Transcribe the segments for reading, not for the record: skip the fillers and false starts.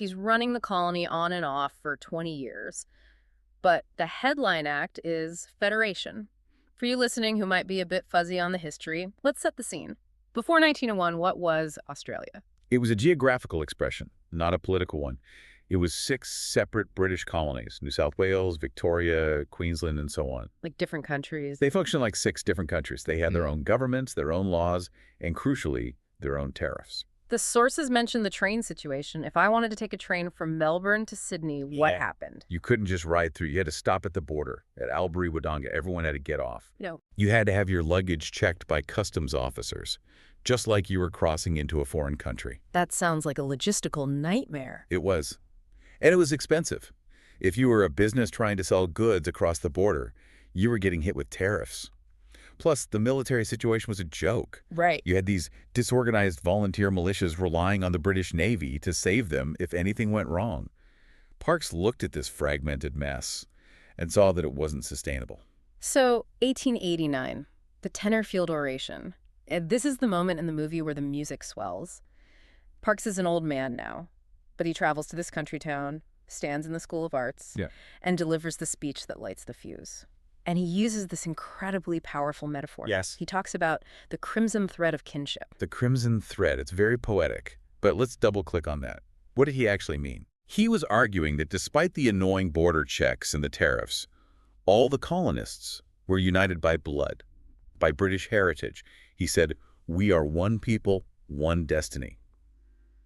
He's running the colony on and off for 20 years. But the headline act is Federation. For you listening who might be a bit fuzzy on the history, let's set the scene. Before 1901, what was Australia? It was a geographical expression, not a political one. It was 6 separate British colonies: New South Wales, Victoria, Queensland, and so on. Like different countries? They functioned like 6 different countries. They had their own governments, their own laws, and crucially, their own tariffs. The sources mention the train situation. If I wanted to take a train from Melbourne to Sydney, what happened? You couldn't just ride through. You had to stop at the border. At Albury-Wodonga, everyone had to get off. No. You had to have your luggage checked by customs officers, just like you were crossing into a foreign country. That sounds like a logistical nightmare. It was. And it was expensive. If you were a business trying to sell goods across the border, you were getting hit with tariffs. Plus, the military situation was a joke. Right. You had these disorganized volunteer militias relying on the British Navy to save them if anything went wrong. Parks looked at this fragmented mess and saw that it wasn't sustainable. So, 1889, the Tenor-Field oration. This is the moment in the movie where the music swells. Parks is an old man now, but he travels to this country town, stands in the School of Arts, and delivers the speech that lights the fuse. And he uses this incredibly powerful metaphor. Yes. He talks about the crimson thread of kinship. The crimson thread. It's very poetic. But let's double-click on that. What did he actually mean? He was arguing that despite the annoying border checks and the tariffs, all the colonists were united by blood, by British heritage. He said, "We are one people, one destiny."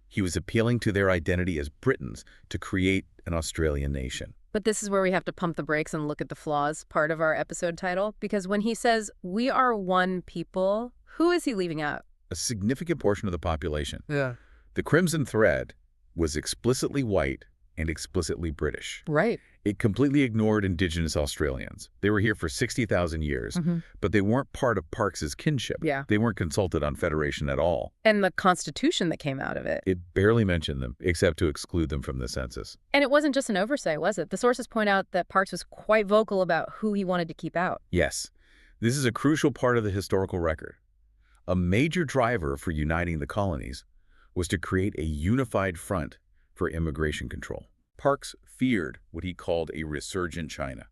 He was appealing to their identity as Britons to create an Australian nation. But this is where we have to pump the brakes and look at the flaws, part of our episode title, because when he says, "we are one people," who is he leaving out? A significant portion of the population. Yeah. The crimson thread was explicitly white and explicitly British. Right. It completely ignored Indigenous Australians. They were here for 60,000 years, but they weren't part of Parks's kinship. Yeah. They weren't consulted on Federation at all. And the Constitution that came out of it. It barely mentioned them, except to exclude them from the census. And it wasn't just an oversight, was it? The sources point out that Parks was quite vocal about who he wanted to keep out. Yes, this is a crucial part of the historical record. A major driver for uniting the colonies was to create a unified front for immigration control. Parks feared what he called a resurgent China.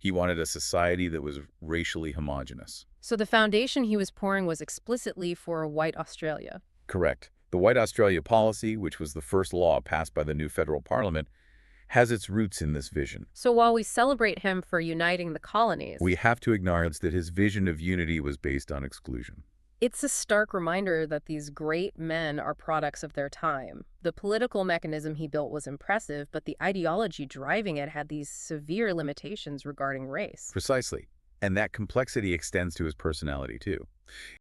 He wanted a society that was racially homogenous. So the foundation he was pouring was explicitly for a white Australia. Correct. The White Australia policy, which was the first law passed by the new federal parliament, has its roots in this vision. So while we celebrate him for uniting the colonies, We have to acknowledge that his vision of unity was based on exclusion. it's a stark reminder that these great men are products of their time. The political mechanism he built was impressive, but the ideology driving it had these severe limitations regarding race. Precisely. And that complexity extends to his personality, too.